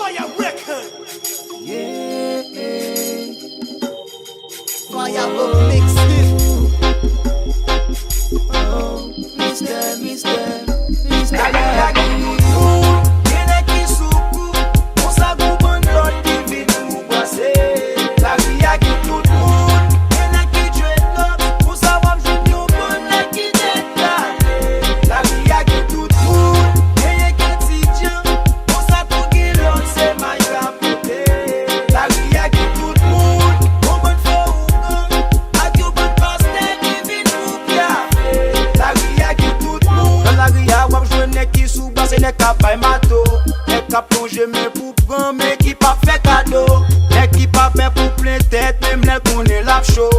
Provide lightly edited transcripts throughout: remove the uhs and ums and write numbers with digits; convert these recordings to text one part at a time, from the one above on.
Fire record. Yeah, Fire book mixed. Oh, Mr. Nek a bay mato, nek a plonge men pou pran, men ki pa fe kado. Nek ki pa pen pou plen tèt, men mnen konen lap show.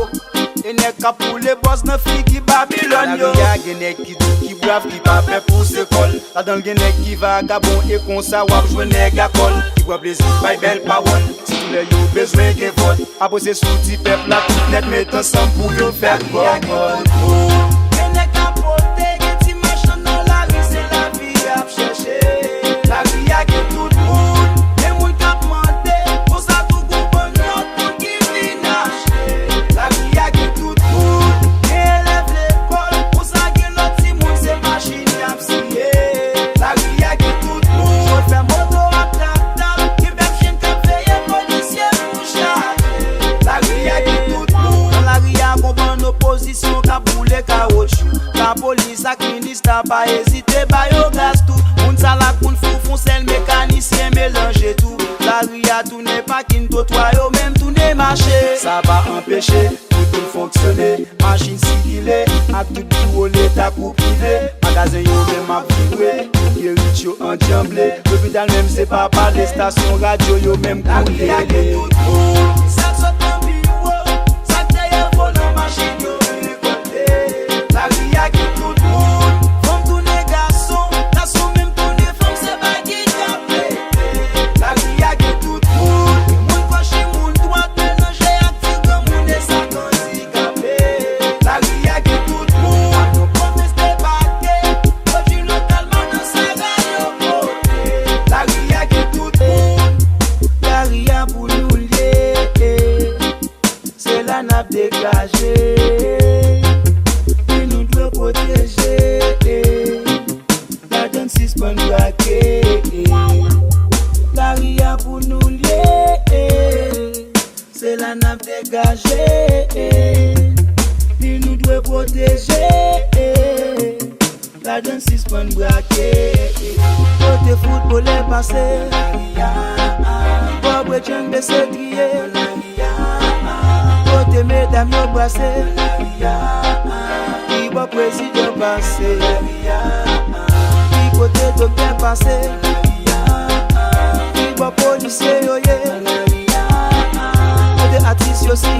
E nek a pou le boss nan fi ki Babylon yo. La riya gen nek ki dou ki brav, ki pa pen pou se kol. La dan gen nek ki vagabon, e kon sa wap jwen neg a kol. Ki wap lezi bay bel pawon, si tou le yo bezwen gen vot. Apo se sou ti pep la tout net, met ansan pou yo fèk bon. La police ak ministre pa hésiter ba yo gaz tout. Moun salak moun fou sel mécanicien mélanger tout. La ria tourne pas kin trottoir yo même tourne marché. Ça va empêcher tout fonctionner. Machine circuler ak tout pour l'état pour privé. Magasin yo même a vibrer. Guérite yo en tremblé. L'hôpital même c'est pas parler. Station radio yo même couler. Ça saute en bureau. Ça taille pour la machine yo. Dégagé, il nous doit protéger. La donne suspend braqué. La ria pour nous lier. C'est la nappe dégagée. Il nous doit protéger. La donne suspend braqué. Côté football est passé. Pauvre Djang de se crier. Côté mesdames yo brassé, qui va président passé, qui côté docteur passé, qui va policier yo ye, côté artiste aussi